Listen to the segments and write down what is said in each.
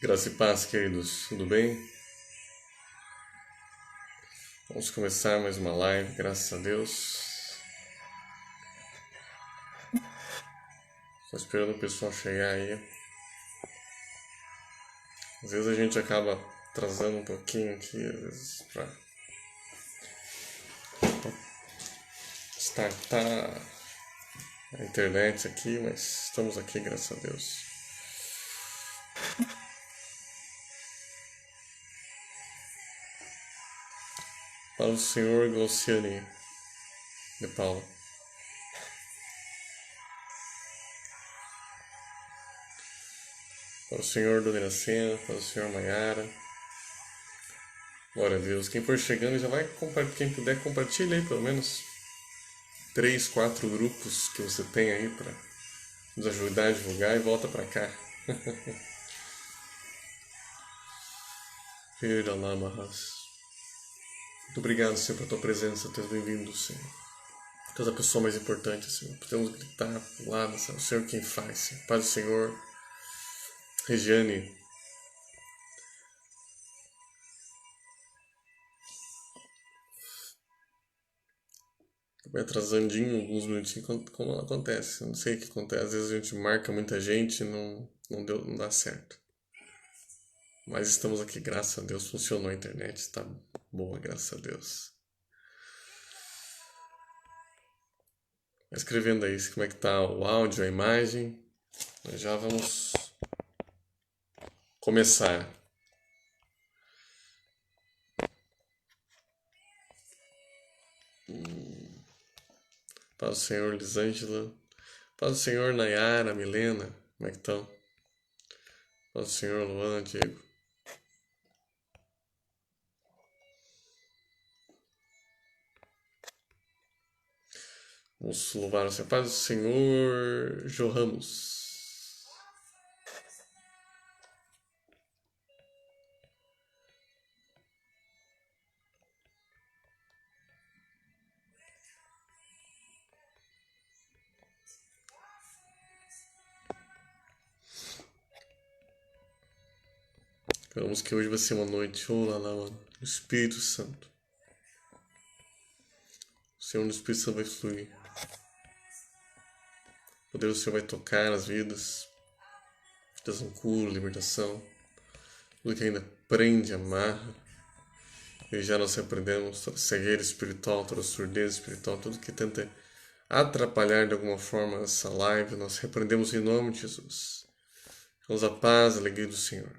Graça e paz, queridos. Tudo bem? Vamos começar mais uma live, graças a Deus. Estou esperando o pessoal chegar aí. Às vezes a gente acaba atrasando um pouquinho aqui, às vezes para startar a internet aqui, mas estamos aqui, graças a Deus. Para o Senhor Glauciane de Paula. Para o Senhor Dona Iracema, para o Senhor Maiara. Glória a Deus. Quem for chegando já vai compartilhar, quem puder compartilha aí pelo menos 3, 4 grupos que você tem aí para nos ajudar a divulgar e volta para cá. Muito obrigado, Senhor, pela tua presença, teus bem-vindos, Senhor. Tu és a pessoa mais importante, Senhor. Podemos gritar do lado, Senhor. O Senhor quem faz, Senhor. Paz do Senhor. Regiane. Vai atrasandinho alguns minutinhos, como acontece. Não sei o que acontece. Às vezes a gente marca muita gente e não dá certo. Mas estamos aqui, graças a Deus. Funcionou a internet, está boa, graças a Deus. Vai escrevendo aí como é que tá o áudio, a imagem. Nós já vamos começar. Paz do Senhor, Lisângela. Paz do Senhor, Nayara, Milena. Como é que estão? Paz do Senhor, Luana, Diego. Vamos louvar o Senhor. Paz do Senhor, Jo Ramos. Esperamos que hoje vai ser uma noite, oh lá lá, mano, o Espírito Santo. O Senhor no Espírito Santo vai fluir. O poder do Senhor vai tocar as vidas. Trazendo cura, libertação. Tudo que ainda prende, amarra. E já nós repreendemos toda cegueira espiritual, toda surdez espiritual, tudo que tenta atrapalhar de alguma forma essa live, nós repreendemos em nome de Jesus. Vamos a paz, a alegria do Senhor.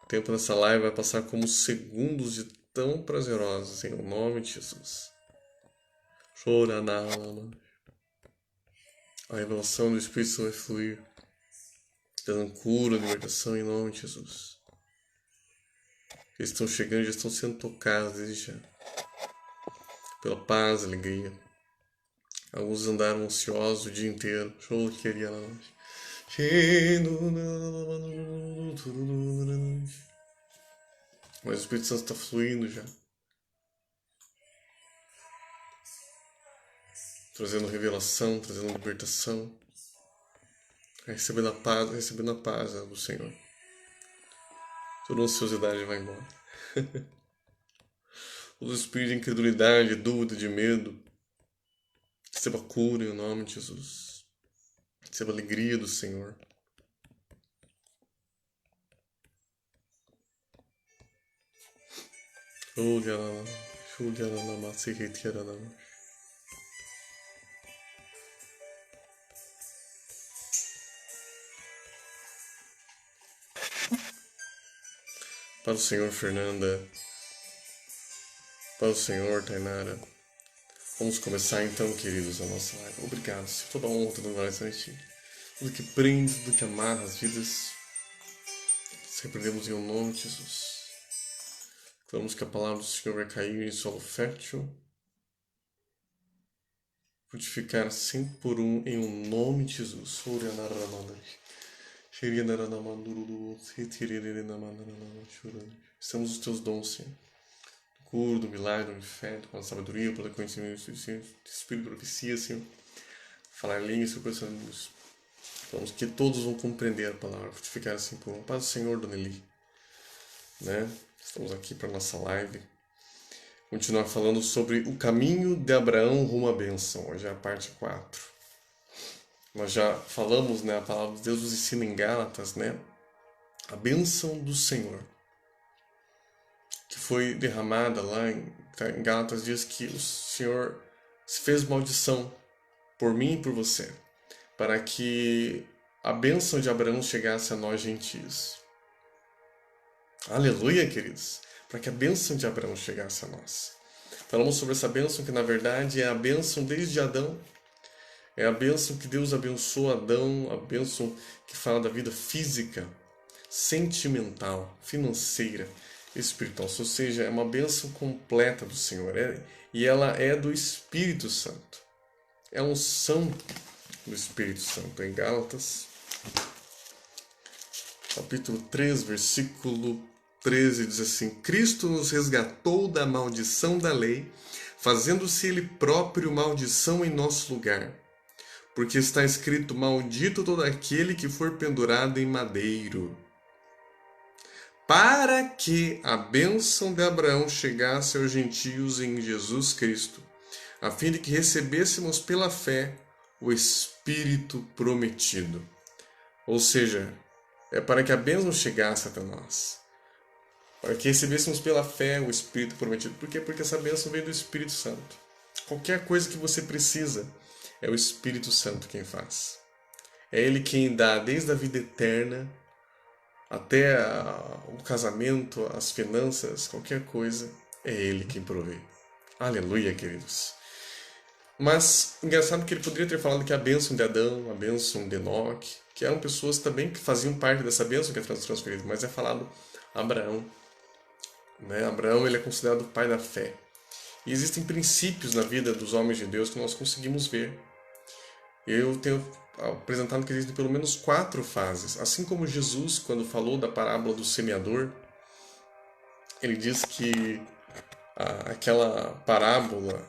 O tempo nessa live vai passar como segundos de tão prazerosos em nome de Jesus. A revelação do Espírito vai fluir, dando cura, libertação em nome de Jesus. Eles estão chegando, já estão sendo tocados desde já. Pela paz, alegria. Alguns andaram ansiosos o dia inteiro. Mas o Espírito Santo está fluindo já. Trazendo revelação, trazendo libertação. Recebendo a paz do Senhor. Toda ansiosidade vai embora. Todo espírito de incredulidade, dúvida, de medo. Receba cura em nome de Jesus. Receba a alegria do Senhor. Para o Senhor, Fernanda. Para o Senhor, Tainara. Vamos começar então, queridos, a nossa live. Obrigado, Senhor. Toda honra, toda glória a ti. Tudo que prende, tudo que amarra as vidas, repreendemos em nome de Jesus. Clamamos que a palavra do Senhor vai cair em solo fértil, frutificar 100 por um em nome de Jesus. Estamos os teus dons, Senhor. Do cura, do milagre, do fé, com a sabedoria, pelo conhecimento do Espírito, profecia, Senhor. Falar línguas, Senhor, Então, que todos vão compreender a palavra. Ficar assim por um paz do Senhor, Dona Eli. Né? Estamos aqui para nossa live. Continuar falando sobre o caminho de Abraão rumo à bênção. Hoje é a parte 4. Nós já falamos, né? A palavra de Deus nos ensina em Gálatas, né? A bênção do Senhor, que foi derramada lá em Gálatas, diz que o Senhor se fez maldição por mim e por você, para que a bênção de Abraão chegasse a nós gentios. Aleluia, queridos! Para que a bênção de Abraão chegasse a nós. Falamos sobre essa bênção que, na verdade, é a bênção desde Adão. É a bênção que Deus abençoou Adão, a bênção que fala da vida física, sentimental, financeira, espiritual. Ou seja, é uma bênção completa do Senhor. E ela é do Espírito Santo. É a unção do Espírito Santo. Em Gálatas, capítulo 3, versículo 13, diz assim: Cristo nos resgatou da maldição da lei, fazendo-se Ele próprio maldição em nosso lugar. Porque está escrito: maldito todo aquele que for pendurado em madeiro. Para que a bênção de Abraão chegasse aos gentios em Jesus Cristo, a fim de que recebêssemos pela fé o Espírito prometido. Ou seja, é para que a bênção chegasse até nós. Para que recebêssemos pela fé o Espírito prometido. Por quê? Porque essa bênção vem do Espírito Santo. Qualquer coisa que você precisa, é o Espírito Santo quem faz. É Ele quem dá desde a vida eterna até o casamento, as finanças, qualquer coisa, é Ele quem provê. Aleluia, queridos. Mas, engraçado que ele poderia ter falado que a bênção de Adão, a bênção de Enoque, que eram pessoas também que faziam parte dessa bênção que é transferida, mas é falado Abraão. Né? Abraão, ele é considerado o pai da fé. E existem princípios na vida dos homens de Deus que nós conseguimos ver. Eu tenho apresentado que existem pelo menos 4 fases. Assim como Jesus, quando falou da parábola do semeador, ele diz que aquela parábola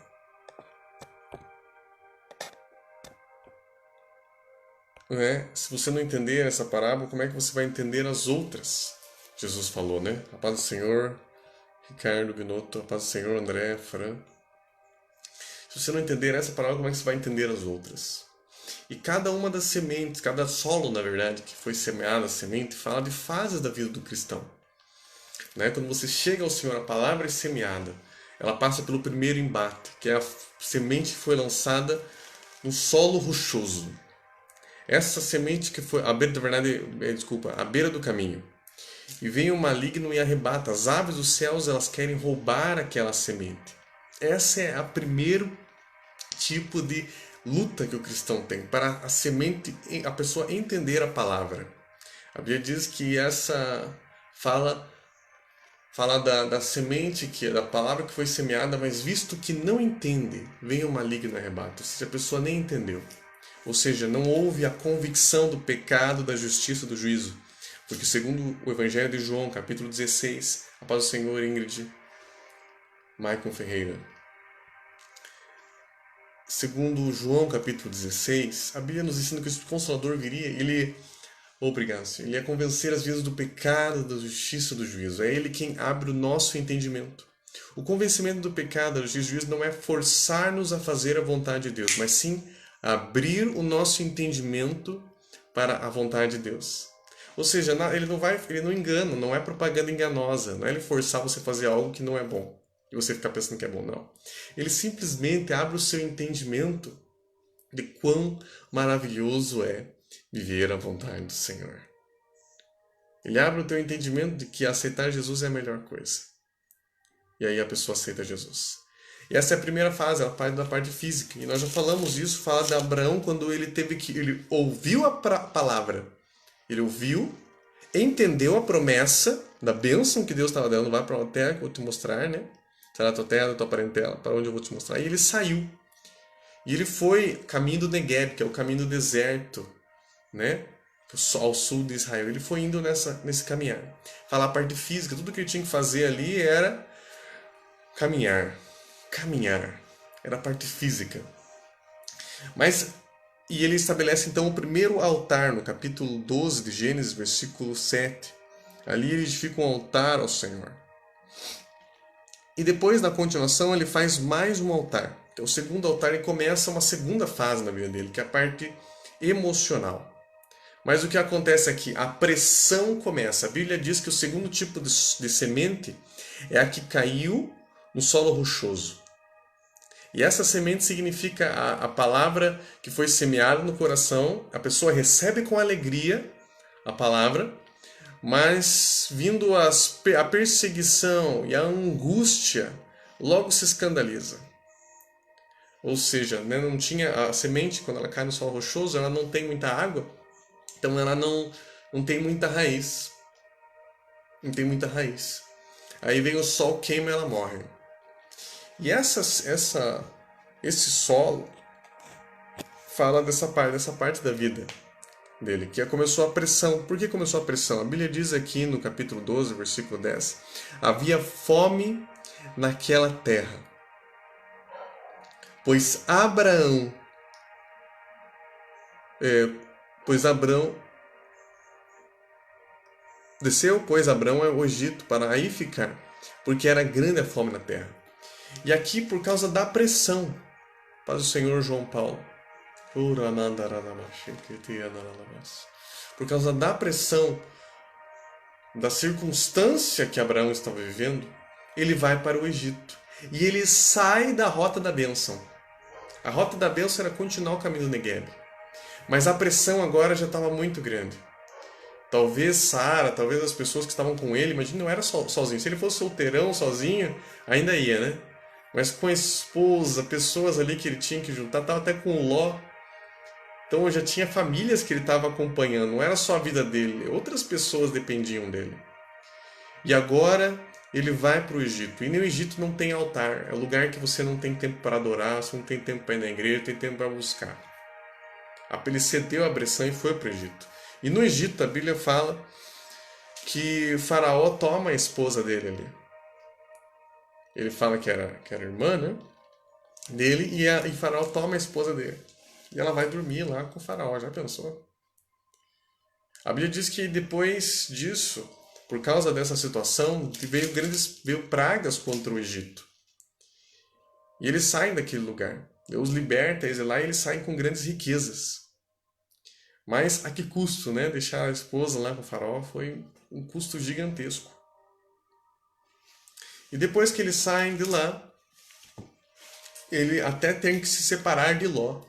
se você não entender essa parábola, como é que você vai entender as outras? Jesus falou, né? A paz do Senhor, Ricardo, Binotto, a paz do Senhor, André, Fran. Se você não entender essa parábola, como é que você vai entender as outras? E cada uma das sementes, cada solo, na verdade, que foi semeada a semente, fala de fases da vida do cristão. Né? Quando você chega ao Senhor, a palavra é semeada. Ela passa pelo primeiro embate, que é a semente que foi lançada no solo rochoso. Essa semente que foi, à beira do caminho. E vem o maligno e arrebata. As aves dos céus, elas querem roubar aquela semente. Essa é a primeiro tipo de luta que o cristão tem, para a semente, a pessoa entender a palavra. A Bíblia diz que essa fala da semente, da palavra que foi semeada, mas visto que não entende, vem o maligno e arrebata. Ou seja, a pessoa nem entendeu. Ou seja, não houve a convicção do pecado, da justiça, do juízo. Porque segundo o Evangelho de João, capítulo 16, a paz do Senhor, Ingrid, Maicon Ferreira. Segundo João, capítulo 16, a Bíblia nos ensina que o Consolador viria, ele ia convencer as vidas do pecado, da justiça, do juízo. É ele quem abre o nosso entendimento. O convencimento do pecado, da justiça e do juízo não é forçar-nos a fazer a vontade de Deus, mas sim abrir o nosso entendimento para a vontade de Deus. Ou seja, ele não engana, não é propaganda enganosa, não é ele forçar você a fazer algo que não é bom e você ficar pensando que é bom, não. Ele simplesmente abre o seu entendimento de quão maravilhoso é viver a vontade do Senhor. Ele abre o teu entendimento de que aceitar Jesus é a melhor coisa. E aí a pessoa aceita Jesus. E essa é a primeira fase, ela parte da parte física. E nós já falamos isso, fala de Abraão quando ele ouviu a palavra. Ele ouviu, entendeu a promessa da bênção que Deus estava dando. Vai para uma terra que eu vou te mostrar, né? Será a tua terra, a tua parentela, para onde eu vou te mostrar. E ele saiu. E ele foi caminho do Negueb, que é o caminho do deserto, né? Ao sul de Israel. Ele foi indo nesse caminhar. Falar a parte física, tudo que ele tinha que fazer ali era caminhar. Era a parte física. Mas E ele estabelece então o primeiro altar, no capítulo 12 de Gênesis, versículo 7. Ali ele edifica um altar ao Senhor. E depois, na continuação, ele faz mais um altar. Então, o segundo altar, ele começa uma segunda fase na vida dele, que é a parte emocional. Mas o que acontece aqui? A pressão começa. A Bíblia diz que o segundo tipo de semente é a que caiu no solo rochoso. E essa semente significa a palavra que foi semeada no coração. A pessoa recebe com alegria a palavra, mas vindo a perseguição e a angústia, logo se escandaliza. Ou seja, né, não tinha a semente, quando ela cai no solo rochoso, ela não tem muita água, então ela não tem muita raiz. Não tem muita raiz. Aí vem o sol, queima e ela morre. E esse solo fala dessa parte da vida dele, que começou a pressão. Por que começou a pressão? A Bíblia diz aqui no capítulo 12, versículo 10, havia fome naquela terra, pois Abraão desceu, pois Abraão ao Egito para aí ficar, porque era grande a fome na terra. E aqui, por causa da pressão, faz o Senhor João Paulo, por causa da pressão, da circunstância que Abraão estava vivendo, ele vai para o Egito. E ele sai da rota da bênção. A rota da bênção era continuar o caminho do Negueb. Mas a pressão agora já estava muito grande. Talvez Sara, talvez as pessoas que estavam com ele, imagina, não era sozinho. Se ele fosse solteirão, sozinho, ainda ia, né? Mas com a esposa, pessoas ali que ele tinha que juntar, estava até com o Ló. Então já tinha famílias que ele estava acompanhando, não era só a vida dele, outras pessoas dependiam dele. E agora ele vai para o Egito. E no Egito não tem altar, é um lugar que você não tem tempo para adorar, você não tem tempo para ir na igreja, não tem tempo para buscar. Ele cedeu a pressão e foi para o Egito. E no Egito a Bíblia fala que Faraó toma a esposa dele ali. Ele fala que era irmã, né, dele, e Faraó toma a esposa dele. E ela vai dormir lá com o Faraó, já pensou? A Bíblia diz que depois disso, por causa dessa situação, veio pragas contra o Egito. E eles saem daquele lugar. Deus liberta eles lá e eles saem com grandes riquezas. Mas a que custo, né? Deixar a esposa lá com o Faraó foi um custo gigantesco. E depois que eles saem de lá, ele até tem que se separar de Ló.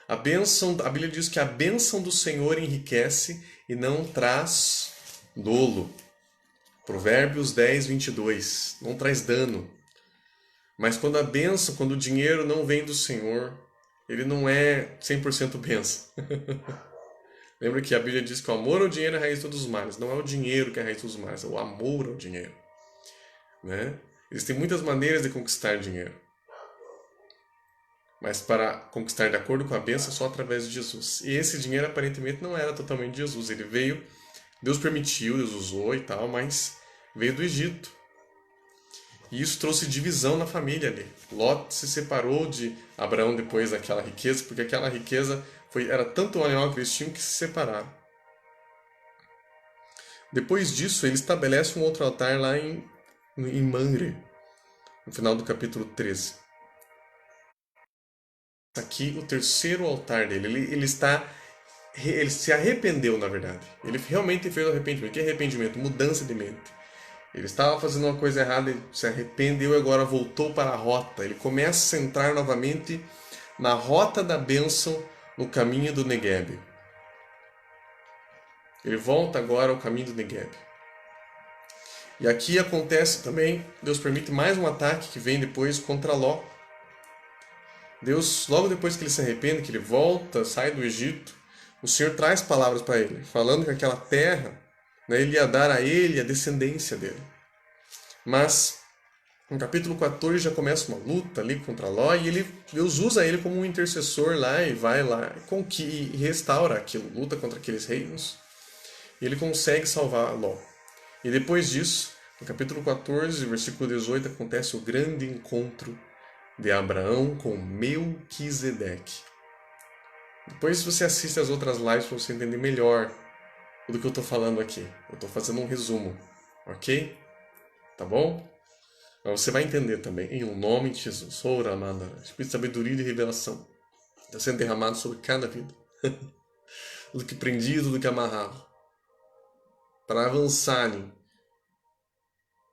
A Bíblia diz que a bênção do Senhor enriquece e não traz dolo. Provérbios 10, 22. Não traz dano. Mas quando o dinheiro não vem do Senhor, ele não é 100% bênção. Lembra que a Bíblia diz que o amor ao dinheiro é a raiz de todos os males. Não é o dinheiro que é a raiz de todos os males, é o amor ao dinheiro. Né? Existem muitas maneiras de conquistar dinheiro. Mas para conquistar de acordo com a bênção só através de Jesus. E esse dinheiro aparentemente não era totalmente de Jesus. Ele veio, Deus permitiu, Deus usou e tal, mas veio do Egito. E isso trouxe divisão na família ali. Ló se separou de Abraão depois daquela riqueza, porque aquela riqueza era tanto maior que eles tinham que se separar. Depois disso, ele estabelece um outro altar lá em Mamre, no final do capítulo 13. Aqui o terceiro altar dele, ele se arrependeu, na verdade. Ele realmente fez o arrependimento. Que arrependimento? Mudança de mente. Ele estava fazendo uma coisa errada, ele se arrependeu e agora voltou para a rota. Ele começa a entrar novamente na rota da bênção no caminho do Negueb. Ele volta agora ao caminho do Negueb. E aqui acontece também, Deus permite mais um ataque que vem depois contra Ló. Deus, logo depois que ele se arrepende, que ele volta, sai do Egito, o Senhor traz palavras para ele, falando que aquela terra, né, ele ia dar a ele a descendência dele. Mas, no capítulo 14 já começa uma luta ali contra Ló, e Deus usa ele como um intercessor lá, e vai lá e restaura aquilo, luta contra aqueles reinos, e ele consegue salvar Ló. E depois disso, no capítulo 14, versículo 18, acontece o grande encontro de Abraão com Melquisedeque. Depois você assiste as outras lives para você entender melhor do que eu estou falando aqui. Eu estou fazendo um resumo, ok? Tá bom? Mas você vai entender também, em o nome de Jesus, Ora Mandara, Espírito de sabedoria e de revelação, está sendo derramado sobre cada vida. Tudo que prendia, tudo que amarrava. Para avançarem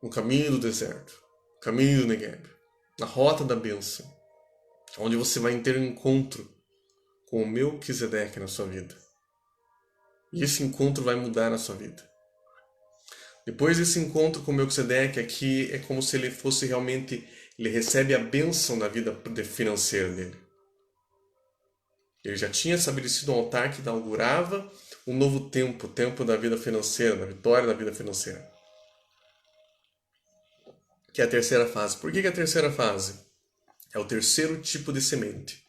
no caminho do deserto, no caminho do Negev, na rota da bênção, onde você vai ter um encontro com o Melquisedeque na sua vida. E esse encontro vai mudar a sua vida. Depois desse encontro com o Melquisedeque, aqui é como se ele fosse realmente, ele recebe a bênção da vida financeira dele. Ele já tinha estabelecido um altar que inaugurava um novo tempo, o tempo da vida financeira, da vitória da vida financeira. Que é a terceira fase. Por que é a terceira fase? É o terceiro tipo de semente.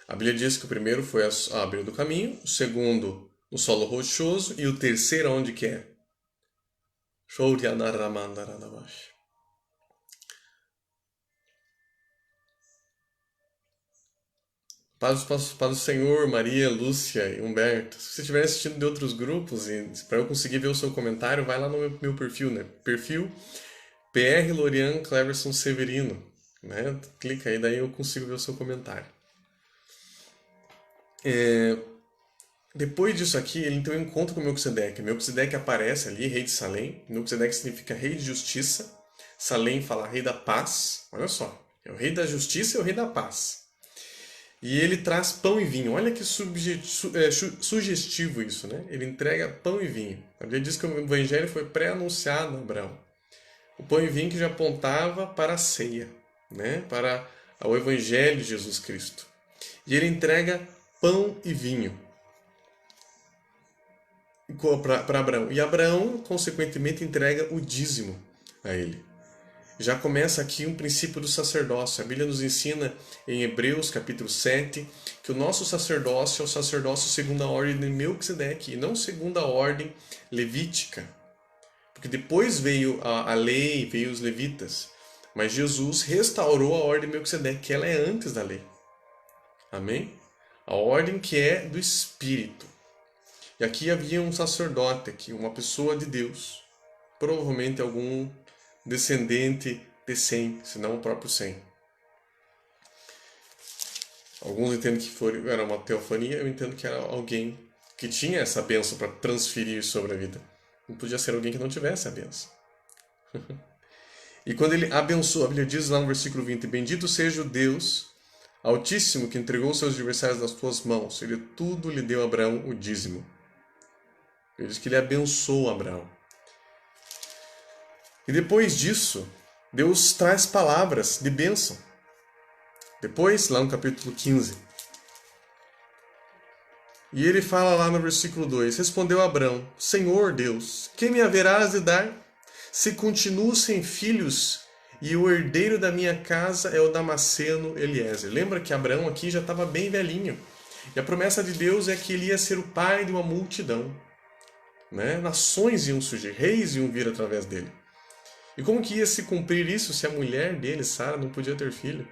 A Bíblia diz que o primeiro foi a beira do caminho, o segundo no solo rochoso e o terceiro onde que é? Paz do Senhor, Maria, Lúcia e Humberto. Se você estiver assistindo de outros grupos, e para eu conseguir ver o seu comentário, vai lá no meu perfil, né? Perfil PR Lorian Cleverson Severino. Né? Clica aí, daí eu consigo ver o seu comentário. Depois disso aqui, ele tem um encontro com Melquisedeque. Melquisedeque aparece ali, rei de Salém. Melquisedeque significa rei de justiça. Salém fala rei da paz. Olha só, é o rei da justiça e o rei da paz. E ele traz pão e vinho. Olha que sugestivo isso, né? Ele entrega pão e vinho. A Bíblia diz que o evangelho foi pré-anunciado a Abraão. O pão e vinho que já apontava para a ceia, né? Para o evangelho de Jesus Cristo. E ele entrega pão e vinho para Abraão. E Abraão, consequentemente, entrega o dízimo a ele. Já começa aqui um princípio do sacerdócio. A Bíblia nos ensina em Hebreus capítulo 7 que o nosso sacerdócio é o sacerdócio segundo a ordem de Melquisedeque e não segundo a ordem levítica. Porque depois veio a lei, veio os levitas. Mas Jesus restaurou a ordem de Melquisedeque, que ela é antes da lei. Amém? A ordem que é do Espírito. E aqui havia um sacerdote, aqui, uma pessoa de Deus. Provavelmente algum descendente de Sem, se não o próprio Sem. Alguns entendem que era uma teofania, eu entendo que era alguém que tinha essa bênção para transferir sobre a vida. Não podia ser alguém que não tivesse a bênção. E quando ele abençoa, a Bíblia diz lá no versículo 20: Bendito seja o Deus Altíssimo que entregou seus adversários nas tuas mãos. Ele tudo lhe deu a Abraão o dízimo. Ele diz que ele abençoou Abraão. E depois disso, Deus traz palavras de bênção. Depois, lá no capítulo 15. E ele fala lá no versículo 2: Respondeu Abraão: Senhor Deus, que me haverás de dar? Se continuo sem filhos, e o herdeiro da minha casa é o Damasceno Eliezer. Lembra que Abraão aqui já estava bem velhinho. E a promessa de Deus é que ele ia ser o pai de uma multidão. Né? Nações iam surgir, reis iam vir através dele. E como que ia se cumprir isso se a mulher dele, Sara, não podia ter filho?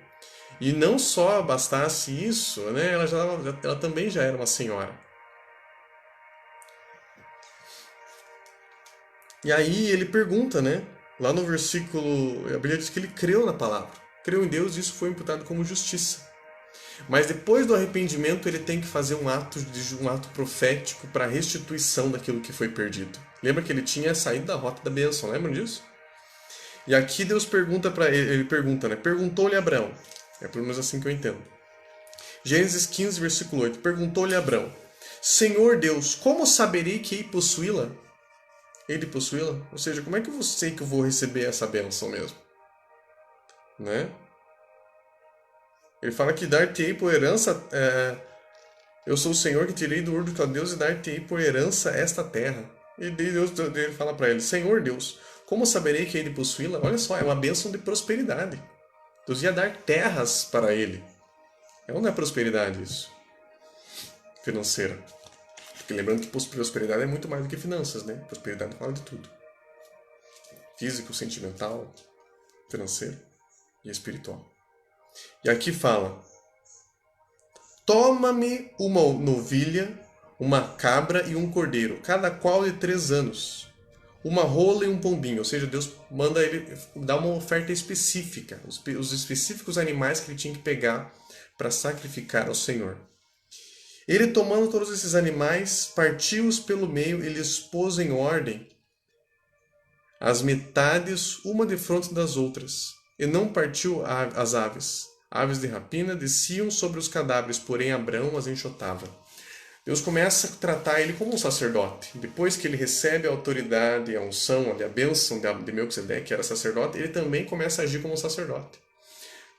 E não só bastasse isso, né? Ela também já era uma senhora. E aí ele pergunta, né? Lá no versículo, a Bíblia diz que ele creu na palavra. Creu em Deus e isso foi imputado como justiça. Mas depois do arrependimento ele tem que fazer um ato profético para a restituição daquilo que foi perdido. Lembra que ele tinha saído da rota da bênção, lembra disso? E aqui Deus pergunta para ele pergunta, né? Perguntou-lhe Abraão. É pelo menos assim que eu entendo. Gênesis 15, versículo 8. Perguntou-lhe Abraão: Senhor Deus, como saberei que hei possuí-la? Hei de possuí-la? Ou seja, como é que eu sei que eu vou receber essa bênção mesmo? Né? Ele fala que dar-te-ei por herança. Eu sou o Senhor que tirei do Ur dos Caldeus e dar-te-ei por herança esta terra. E Deus fala para ele: Senhor Deus, como saberei que hei de possuí-la? Olha só, é uma bênção de prosperidade. Deus ia dar terras para ele. Não é prosperidade isso? Financeira. Porque lembrando que prosperidade é muito mais do que finanças, né? Prosperidade fala de tudo. Físico, sentimental, financeiro e espiritual. E aqui fala: toma-me uma novilha, uma cabra e um cordeiro, cada qual de 3 anos, uma rola e um pombinho. Ou seja, Deus manda ele dar uma oferta específica, os específicos animais que ele tinha que pegar para sacrificar ao Senhor. Ele, tomando todos esses animais, partiu-os pelo meio e lhes pôs em ordem as metades, uma defronte das outras, e não partiu as aves. Aves de rapina desciam sobre os cadáveres, porém Abraão as enxotava. Deus começa a tratar ele como um sacerdote. Depois que ele recebe a autoridade, a unção, a bênção de Melquisedeque, que era sacerdote, ele também começa a agir como um sacerdote.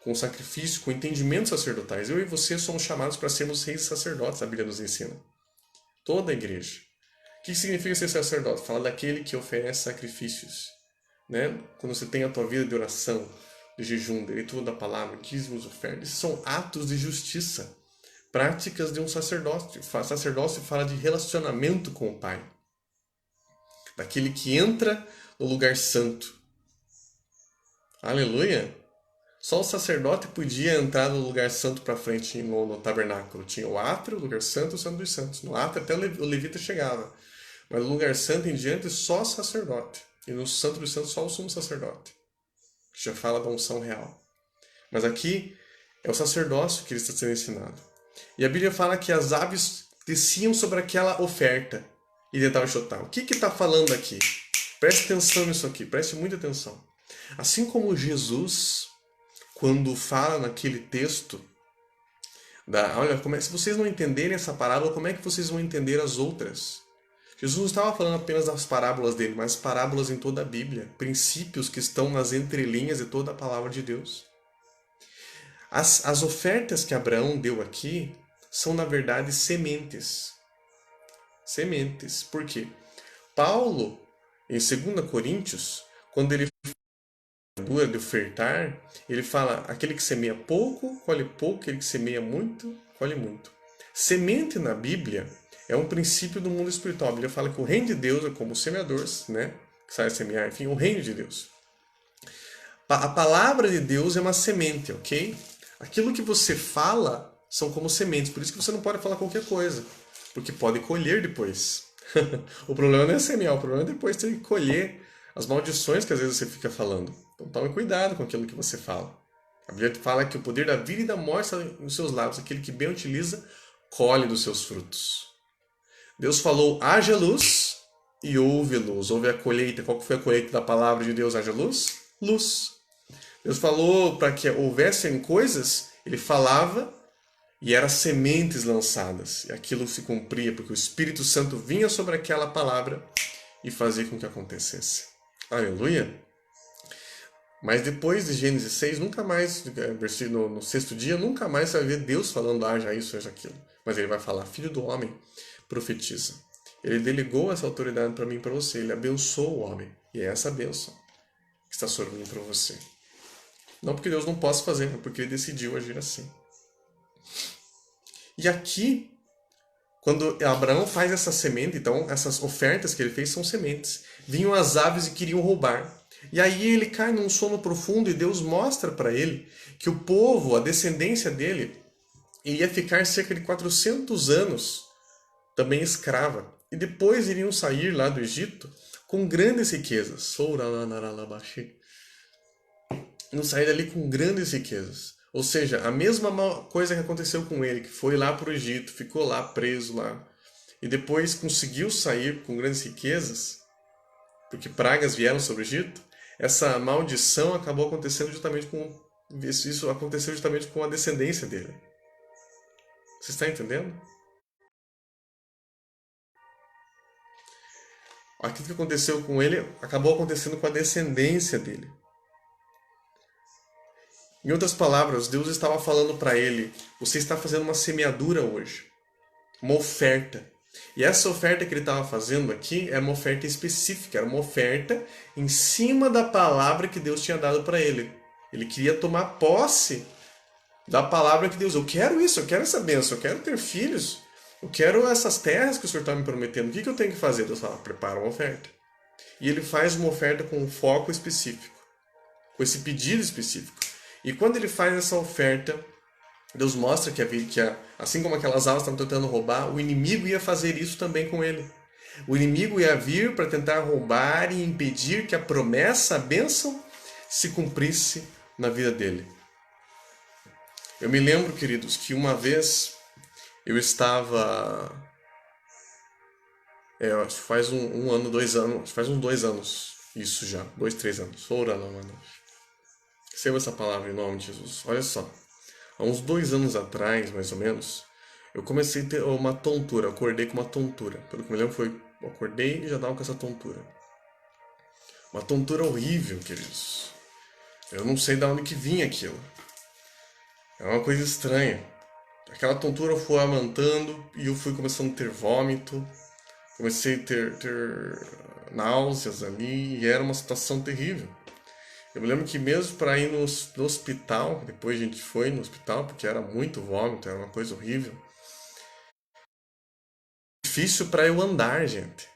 Com sacrifício, com entendimento sacerdotais. Eu e você somos chamados para sermos reis sacerdotes, a Bíblia nos ensina. Toda a igreja. O que significa ser sacerdote? Fala daquele que oferece sacrifícios. Né? Quando você tem a tua vida de oração, de jejum, de leitura da palavra, dízimos, ofertas, esses são atos de justiça. Práticas de um sacerdote. Sacerdócio fala de relacionamento com o Pai. Daquele que entra no lugar santo. Aleluia! Só o sacerdote podia entrar no lugar santo para frente no tabernáculo. Tinha o átrio, o lugar santo e o santo dos santos. No átrio até o levita chegava. Mas no lugar santo em diante só o sacerdote. E no santo dos santos só o sumo sacerdote. Que já fala da unção real. Mas aqui é o sacerdócio que ele está sendo ensinado. E a Bíblia fala que as aves desciam sobre aquela oferta e tentavam chutar. O que está falando aqui? Preste atenção nisso aqui, preste muita atenção. Assim como Jesus, quando fala naquele texto, olha, se vocês não entenderem essa parábola, como é que vocês vão entender as outras? Jesus não estava falando apenas das parábolas dele, mas parábolas em toda a Bíblia, princípios que estão nas entrelinhas de toda a palavra de Deus. As ofertas que Abraão deu aqui são, na verdade, sementes. Sementes. Por quê? Paulo, em 2 Coríntios, quando ele fala de ofertar, ele fala, aquele que semeia pouco, colhe pouco, aquele que semeia muito, colhe muito. Semente na Bíblia é um princípio do mundo espiritual. A Bíblia fala que o reino de Deus é como semeadores, né? Que sai a semear, enfim, o reino de Deus. A palavra de Deus é uma semente, ok? Aquilo que você fala são como sementes, por isso que você não pode falar qualquer coisa, porque pode colher depois. O problema não é semear, o problema é depois ter que colher as maldições que às vezes você fica falando. Então tome cuidado com aquilo que você fala. A Bíblia fala que o poder da vida e da morte está nos seus lábios. Aquele que bem utiliza, colhe dos seus frutos. Deus falou, haja luz, e houve luz. Houve a colheita. Qual foi a colheita da palavra de Deus? Haja luz? Luz. Deus falou para que houvessem coisas, ele falava e eram sementes lançadas. E aquilo se cumpria, porque o Espírito Santo vinha sobre aquela palavra e fazia com que acontecesse. Aleluia! Mas depois de Gênesis 6, nunca mais, no 6º dia, nunca mais você vai ver Deus falando, haja isso, haja aquilo. Mas ele vai falar, filho do homem, profetiza. Ele delegou essa autoridade para mim e para você. Ele abençoou o homem. E é essa bênção que está sobre mim para você. Não porque Deus não possa fazer, mas porque ele decidiu agir assim. E aqui, quando Abraão faz essa semente, então essas ofertas que ele fez são sementes. Vinham as aves e queriam roubar. E aí ele cai num sono profundo e Deus mostra para ele que o povo, a descendência dele, iria ficar cerca de 400 anos também escrava. E depois iriam sair lá do Egito com grandes riquezas. Iam sair dali com grandes riquezas. Ou seja, a mesma coisa que aconteceu com ele, que foi lá para o Egito, ficou lá preso lá, e depois conseguiu sair com grandes riquezas, porque pragas vieram sobre o Egito, essa maldição acabou acontecendo justamente com... Isso aconteceu justamente com a descendência dele. Você está entendendo? Aquilo que aconteceu com ele acabou acontecendo com a descendência dele. Em outras palavras, Deus estava falando para ele, você está fazendo uma semeadura hoje, uma oferta. E essa oferta que ele estava fazendo aqui era uma oferta específica, era uma oferta em cima da palavra que Deus tinha dado para ele. Ele queria tomar posse da palavra que Deus... Eu quero isso, eu quero essa bênção, eu quero ter filhos, eu quero essas terras que o Senhor está me prometendo. O que eu tenho que fazer? Deus fala, prepara uma oferta. E ele faz uma oferta com um foco específico, com esse pedido específico. E quando ele faz essa oferta, Deus mostra assim como aquelas almas estavam tentando roubar, o inimigo ia fazer isso também com ele. O inimigo ia vir para tentar roubar e impedir que a promessa, a bênção, se cumprisse na vida dele. Eu me lembro, queridos, que uma vez eu estava... acho que faz um ano, 2 anos, acho que faz uns 2 anos, isso já, 2, 3 anos, orando, mano. Receba essa palavra em nome de Jesus. Olha só, há uns 2 anos atrás, mais ou menos, eu comecei a ter uma tontura, eu acordei com uma tontura. Pelo que me lembro foi, eu acordei e já estava com essa tontura. Uma tontura horrível, queridos. Eu não sei de onde que vinha aquilo. É uma coisa estranha. Aquela tontura foi aumentando e eu fui começando a ter vômito. Comecei a ter náuseas ali e era uma situação terrível. Eu me lembro que mesmo para ir no hospital, depois a gente foi no hospital porque era muito vômito, era uma coisa horrível. Difícil para eu andar, gente.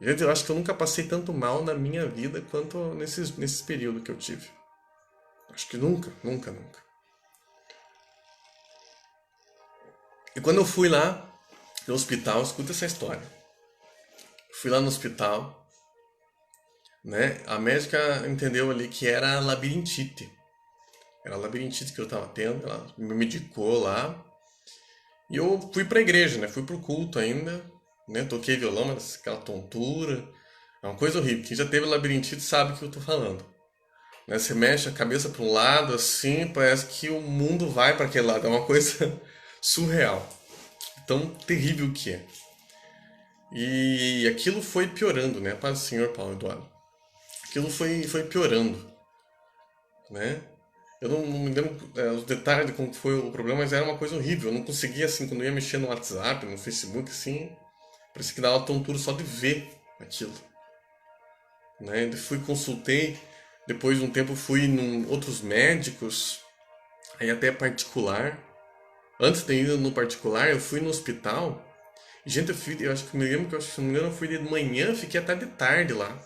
Gente, eu acho que eu nunca passei tanto mal na minha vida quanto nesse período que eu tive. Acho que nunca, nunca, nunca. E quando eu fui lá no hospital, escuta essa história. Fui lá no hospital, né? A médica entendeu ali que era labirintite. Era labirintite que eu tava tendo, ela me medicou lá. E eu fui pra igreja, né? Fui pro culto ainda, né? Toquei violão, mas aquela tontura. É uma coisa horrível. Quem já teve labirintite sabe o que eu tô falando. Né? Você mexe a cabeça para um lado, assim, parece que o mundo vai para aquele lado. É uma coisa surreal. Tão terrível que é. E aquilo foi piorando, né? Paz do Senhor, Paulo Eduardo. Aquilo foi piorando, né? Eu não me lembro os detalhes de como foi o problema, mas era uma coisa horrível. Eu não conseguia, assim, quando eu ia mexer no WhatsApp, no Facebook, assim, parecia que dava tontura só de ver aquilo, né? Consultei, depois de um tempo fui em outros médicos, aí até particular. Antes de ir no particular, eu fui no hospital. E, gente, eu acho que me lembro que se não me engano, eu fui de manhã, fiquei até de tarde lá.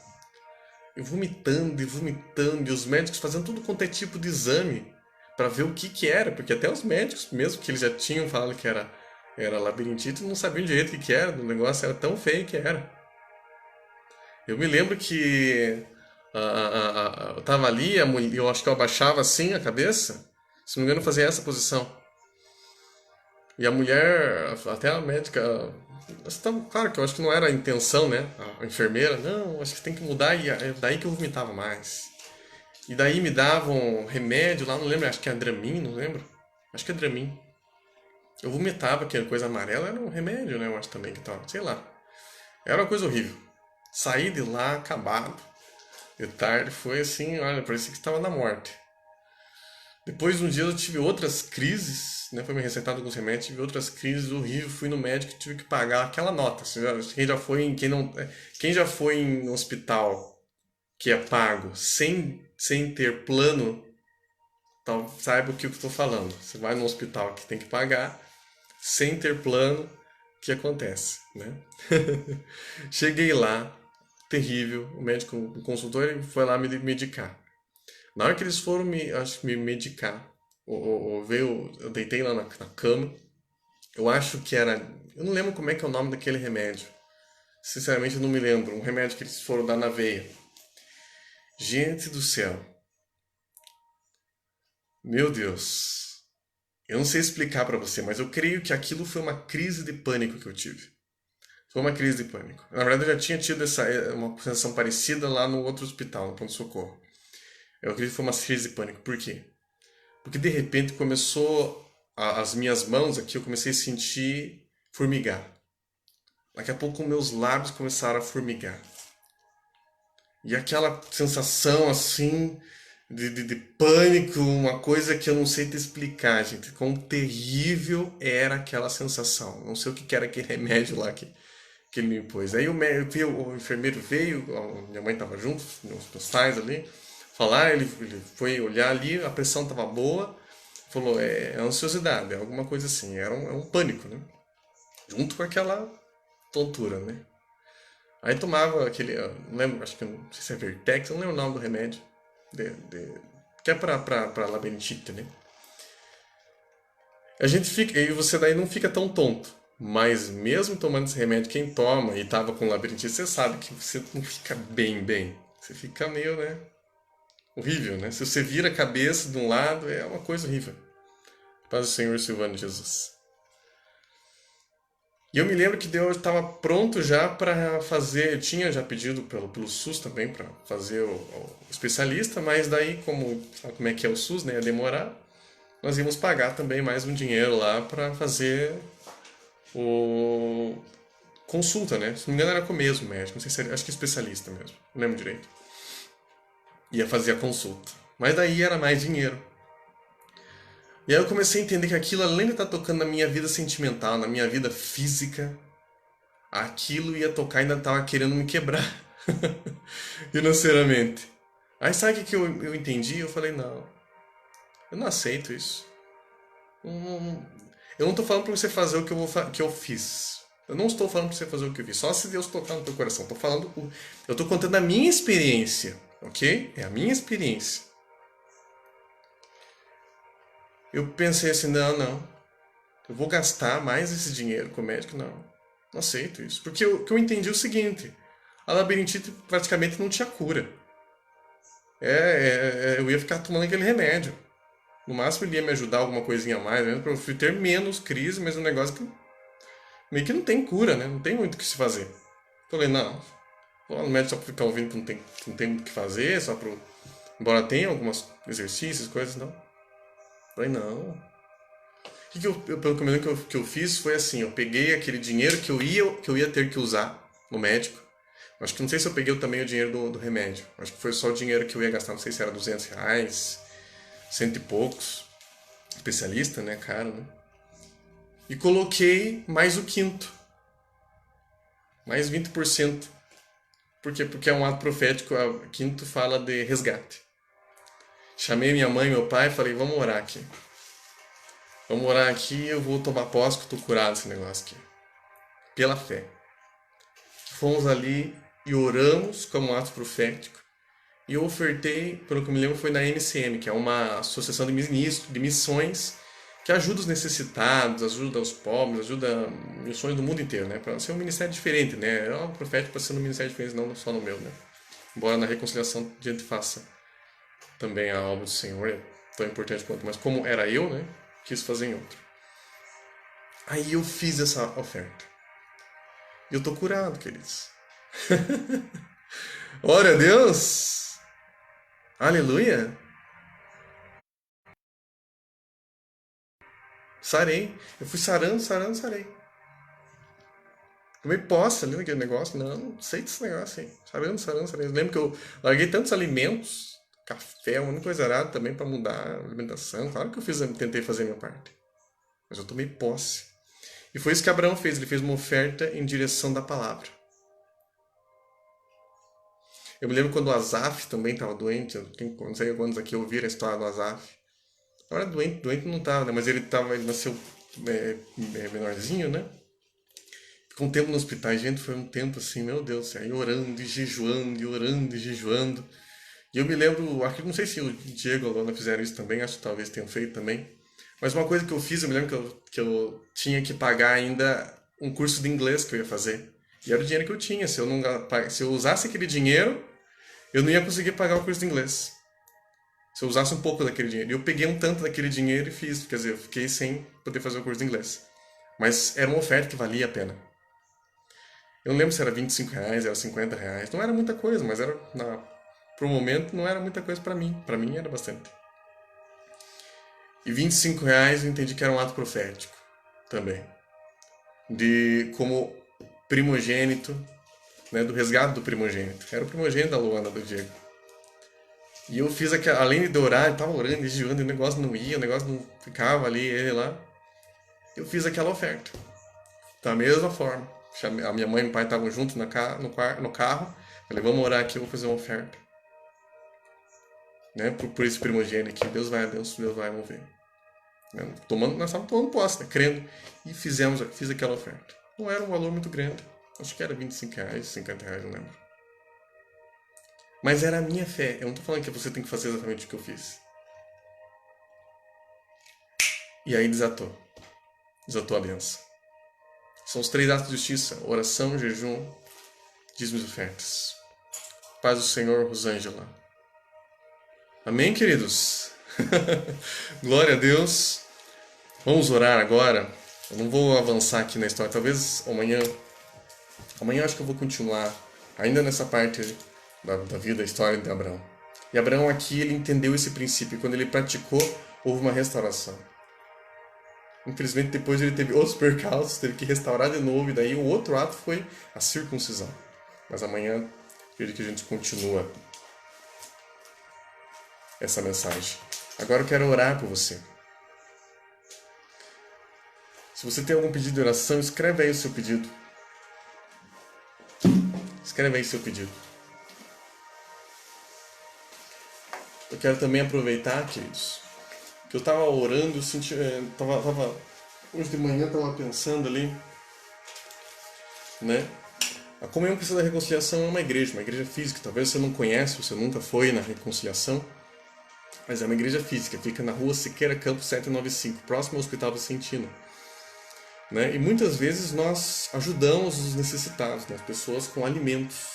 Eu vomitando e vomitando, e os médicos fazendo tudo quanto é tipo de exame para ver o que que era, porque até os médicos, mesmo que eles já tinham falado que era labirintite, não sabiam direito o que que era, o negócio era tão feio que era. Eu me lembro que eu tava ali, eu acho que eu abaixava assim a cabeça, se não me engano, eu fazia essa posição. E a mulher, até a médica, claro que eu acho que não era a intenção, né? A enfermeira, não, acho que tem que mudar, e é daí que eu vomitava mais. E daí me davam remédio lá, não lembro, acho que é Dramin, não lembro. Acho que é Dramin. Eu vomitava, que coisa amarela era um remédio, né? Eu acho também que tava, sei lá. Era uma coisa horrível. Saí de lá acabado. De tarde foi assim, olha, parecia que estava na morte. Depois de um dia eu tive outras crises, né? Foi me receitado alguns remédios, tive outras crises horríveis, fui no médico e tive que pagar aquela nota. Assim, quem já foi quem já foi em um hospital que é pago sem ter plano, então saiba o que eu estou falando. Você vai no hospital que tem que pagar, sem ter plano, o que acontece, né? Cheguei lá, terrível, o médico, o consultor, ele foi lá me medicar. Na hora que eles foram acho que me medicar, eu deitei lá na cama. Eu acho que era. Eu não lembro como é que é o nome daquele remédio. Sinceramente, eu não me lembro. Um remédio que eles foram dar na veia. Gente do céu. Meu Deus. Eu não sei explicar pra você, mas eu creio que aquilo foi uma crise de pânico que eu tive. Foi uma crise de pânico. Na verdade, eu já tinha tido uma sensação parecida lá no outro hospital, no pronto-socorro. Eu acredito que foi uma crise de pânico. Por quê? Porque de repente começou as minhas mãos aqui, eu comecei a sentir formigar. Daqui a pouco meus lábios começaram a formigar. E aquela sensação assim de pânico, uma coisa que eu não sei te explicar, gente. Quão terrível era aquela sensação. Não sei o que era aquele remédio lá que ele me pôs. Aí o enfermeiro veio, minha mãe estava junto, meus pais ali, falar, ele foi olhar ali, a pressão estava boa, falou, é ansiosidade, é alguma coisa assim, é um pânico, né? Junto com aquela tontura, né? Aí tomava aquele, não lembro, acho que não sei se é Vertex, não lembro o nome do remédio, que é pra labirintite, né? A gente fica, e você daí não fica tão tonto. Mas mesmo tomando esse remédio, quem toma e tava com labirintite, você sabe que você não fica bem. Você fica meio, né? Horrível, né? Se você vira a cabeça de um lado, é uma coisa horrível. Paz do Senhor Silvano Jesus. E eu me lembro que eu estava pronto já para fazer, eu tinha já pedido pelo SUS também para fazer o especialista, mas daí, como sabe como é que é o SUS, né? Ia demorar, nós íamos pagar também mais um dinheiro lá para fazer o consulta, né? Se não me engano era com o mesmo médico, não sei se era, acho que especialista mesmo, não lembro direito. Ia fazer a consulta. Mas daí era mais dinheiro. E aí eu comecei a entender que aquilo, além de estar tocando na minha vida sentimental, na minha vida física, aquilo ia tocar e ainda estava querendo me quebrar financeiramente. Aí sabe o que eu entendi? Eu falei, não, eu não aceito isso. Eu não estou falando para você fazer o que que eu fiz. Eu não estou falando para você fazer o que eu fiz. Só se Deus tocar no teu coração. Eu estou contando a minha experiência, ok? É a minha experiência. Eu pensei assim, não. Eu vou gastar mais esse dinheiro com o médico? Não. Não aceito isso. Porque o que eu entendi é o seguinte. A labirintite praticamente não tinha cura. Eu ia ficar tomando aquele remédio. No máximo ele ia me ajudar alguma coisinha a mais, né? Pra eu ter menos crise, mas um negócio que meio que não tem cura, né? Não tem muito o que se fazer. Falei, não, vou no médico só pra ficar ouvindo que não tem muito o que fazer, só pro. Embora tenha alguns exercícios, coisas, não. Falei, não. Pelo que eu me lembro que eu fiz foi assim, eu peguei aquele dinheiro que eu ia ter que usar no médico. Acho que não sei se eu peguei também o dinheiro do remédio. Acho que foi só o dinheiro que eu ia gastar, não sei se era R$ 200, cento e poucos. Especialista, né, caro, né? E coloquei mais o quinto, mais 20%. Por quê? Porque é um ato profético, o quinto fala de resgate. Chamei minha mãe e meu pai e falei, vamos orar aqui. Vamos orar aqui, eu vou tomar posse que eu tô curado desse negócio aqui. Pela fé. Fomos ali e oramos como um ato profético. E eu ofertei, pelo que eu me lembro, foi na MCM, que é uma associação de missões que ajuda os necessitados, ajuda os pobres, ajuda missões do mundo inteiro, né? Para ser um ministério diferente, né? É um profético para ser um ministério diferente, não só no meu, né? Embora na reconciliação a gente faça também a obra do Senhor, é tão importante quanto, mas como era eu, né? Quis fazer em outro. Aí eu fiz essa oferta. E eu tô curado, queridos. Glória a Deus! Aleluia! Sarei. Eu fui sarando, sarei. Tomei posse ali naquele negócio. Não sei desse negócio aí. Sarei. Eu lembro que eu larguei tantos alimentos, café, uma coisa errada também para mudar a alimentação. Claro que tentei fazer a minha parte. Mas eu tomei posse. E foi isso que Abraão fez. Ele fez uma oferta em direção da palavra. Eu me lembro quando o Asaf também estava doente. Não sei quantos aqui ouviram a história do Asaf. Agora doente não estava, né? Mas ele nasceu menorzinho, né? Ficou um tempo no hospital, gente, foi um tempo assim, meu Deus, aí orando e jejuando, e orando e jejuando. E eu me lembro, acho que não sei se o Diego e a Lona fizeram isso também, acho que talvez tenham feito também. Mas uma coisa que eu fiz, eu me lembro que eu tinha que pagar ainda um curso de inglês que eu ia fazer. E era o dinheiro que eu tinha. Se eu usasse aquele dinheiro, eu não ia conseguir pagar o curso de inglês. Se eu usasse um pouco daquele dinheiro. E eu peguei um tanto daquele dinheiro e fiz, quer dizer, eu fiquei sem poder fazer o curso de inglês. Mas era uma oferta que valia a pena. Eu não lembro se era R$ 25, era R$ 50. Não era muita coisa, mas pro momento não era muita coisa para mim. Para mim era bastante. E R$ 25 eu entendi que era um ato profético também. De como primogênito, né, do resgate do primogênito. Era o primogênito da Luana, do Diego. E eu fiz aquela, além de orar, eu tava orando, jejuando, e o negócio não ia, o negócio não ficava ali, ele lá. Eu fiz aquela oferta. Da mesma forma. A minha mãe e meu pai estavam juntos no carro. Falei, vamos orar aqui, eu vou fazer uma oferta. Né? Por esse primogênito aqui. Deus vai mover. Né? Nós estávamos tomando posse, né? Crendo. E fiz aquela oferta. Não era um valor muito grande. Acho que era R$ 25, R$ 50, não lembro. Mas era a minha fé. Eu não estou falando que você tem que fazer exatamente o que eu fiz. E aí desatou. diz a tua bênção. São os 3 atos de justiça: oração, jejum, dízimos e ofertas. Paz do Senhor, Rosângela. Amém, queridos? Glória a Deus. Vamos orar agora. Eu não vou avançar aqui na história. Talvez amanhã eu acho que eu vou continuar ainda nessa parte da vida, da história de Abraão. E Abraão aqui, ele entendeu esse princípio. Quando ele praticou, houve uma restauração. Infelizmente, depois ele teve outros percalços, teve que restaurar de novo. E daí o outro ato foi a circuncisão. Mas amanhã, acredito que a gente continua essa mensagem. Agora eu quero orar por você. Se você tem algum pedido de oração, escreve aí o seu pedido. Escreve aí seu pedido. Eu quero também aproveitar, queridos, que eu estava orando, eu senti, hoje de manhã estava pensando ali, né? A Comunhão Cristã da Reconciliação é uma igreja física. Talvez você não conhece, você nunca foi na Reconciliação, mas é uma igreja física, fica na rua Siqueira Campos 795, próximo ao Hospital Vicentina. Né? E muitas vezes nós ajudamos os necessitados, né? As pessoas com alimentos.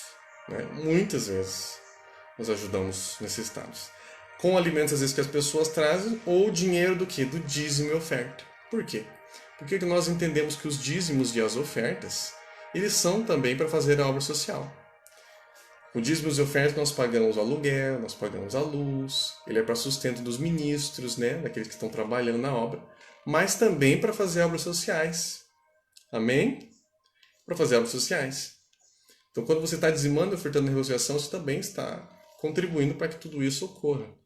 Né? Muitas vezes nós ajudamos os necessitados. Com alimentos, às vezes, que as pessoas trazem, ou dinheiro do quê? Do dízimo e oferta. Por quê? Porque nós entendemos que os dízimos e as ofertas, eles são também para fazer a obra social. O dízimo e ofertas nós pagamos o aluguel, nós pagamos a luz, ele é para sustento dos ministros, né? Daqueles que estão trabalhando na obra, mas também para fazer obras sociais. Amém? Para fazer obras sociais. Então, quando você está dizimando e ofertando na negociação, você também está contribuindo para que tudo isso ocorra.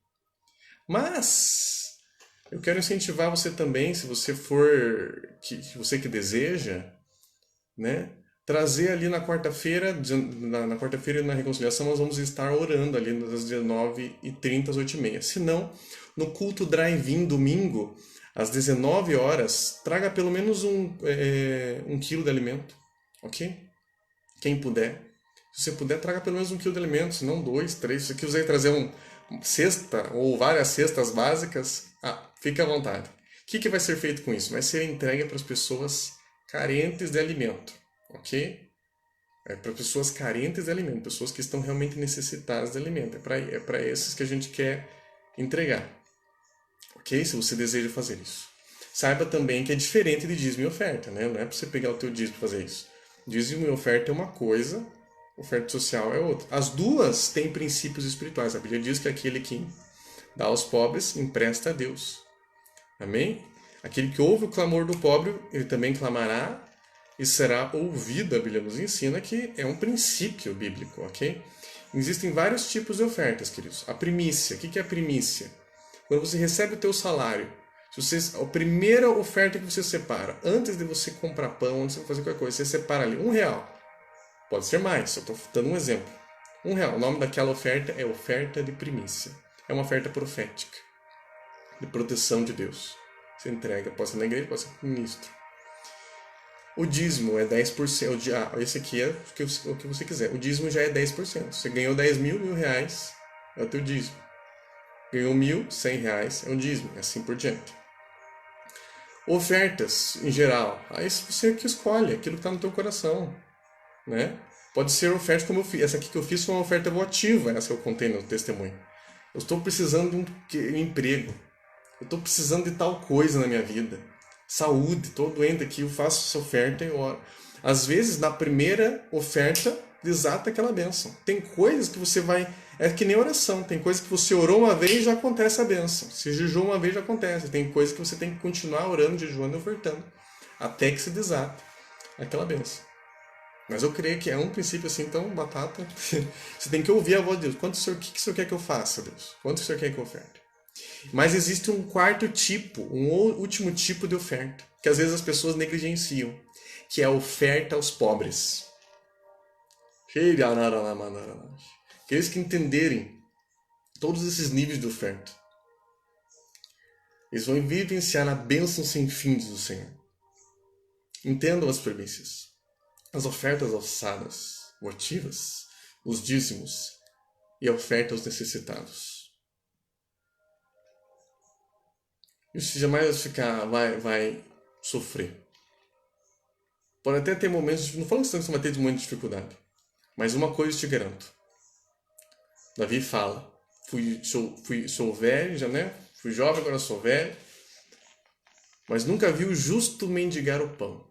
Mas eu quero incentivar você também, se você for, você que deseja, né, trazer ali na quarta-feira, na quarta-feira na reconciliação, nós vamos estar orando ali das 19h30 às 8h30. Se não, no culto drive-in domingo, às 19 horas, traga pelo menos um quilo de alimento, ok? Quem puder. Se você puder, traga pelo menos 1 quilo de alimento, se não 2, 3. Se você quiser trazer uma cesta ou várias cestas básicas, fique à vontade. O que vai ser feito com isso? Vai ser entregue para as pessoas carentes de alimento, ok? É para pessoas carentes de alimento, pessoas que estão realmente necessitadas de alimento. É para esses que a gente quer entregar, ok? Se você deseja fazer isso. Saiba também que é diferente de dízimo e oferta, né? Não é para você pegar o teu dízimo e fazer isso. Dízimo e oferta é uma coisa, oferta social é outra. As duas têm princípios espirituais. A Bíblia diz que aquele que dá aos pobres empresta a Deus. Amém? Aquele que ouve o clamor do pobre, ele também clamará e será ouvido. A Bíblia nos ensina que é um princípio bíblico, ok? Existem vários tipos de ofertas, queridos. A primícia. O que é a primícia? Quando você recebe o teu salário, a primeira oferta que você separa, antes de você comprar pão, antes de você fazer qualquer coisa, você separa ali R$1. Pode ser mais, eu estou dando um exemplo. R$1. O nome daquela oferta é oferta de primícia. É uma oferta profética, de proteção de Deus. Você entrega, pode ser na igreja, pode ser para o ministro. O dízimo é 10%. Esse aqui é o que você quiser. O dízimo já é 10%. Você ganhou 10 mil, R$1.000 é o teu dízimo. Ganhou 1.000, R$100 é um dízimo, e assim por diante. Ofertas, em geral, aí você que escolhe aquilo que está no teu coração, né? Pode ser oferta como eu fiz. Essa aqui que eu fiz foi uma oferta votiva, essa que eu contei no testemunho. Eu estou precisando de um emprego. Eu estou precisando de tal coisa na minha vida. Saúde, estou doente aqui, eu faço essa oferta e oro. Às vezes, na primeira oferta, desata aquela bênção. Tem coisas que você vai... É que nem oração. Tem coisas que você orou uma vez e já acontece a bênção. Se jejuou uma vez, já acontece. Tem coisas que você tem que continuar orando, jejuando e ofertando. Até que se desata aquela bênção. Mas eu creio que é um princípio assim, então, batata. Você tem que ouvir a voz de Deus. O que o senhor quer que eu faça, Deus? Quanto o senhor quer que eu oferte? Mas existe um quarto tipo, um último tipo de oferta, que às vezes as pessoas negligenciam, que é a oferta aos pobres. Aqueles que entenderem todos esses níveis de oferta, eles vão vivenciar a bênção sem fim do Senhor. Entendam as premissas. As ofertas alçadas, votivas, os dízimos e a oferta aos necessitados. E você jamais vai sofrer. Pode até ter momentos, não falando que você vai ter muita dificuldade, mas uma coisa eu te garanto. Davi fala, sou velho, já, né? Fui jovem, agora sou velho, mas nunca vi o justo mendigar o pão.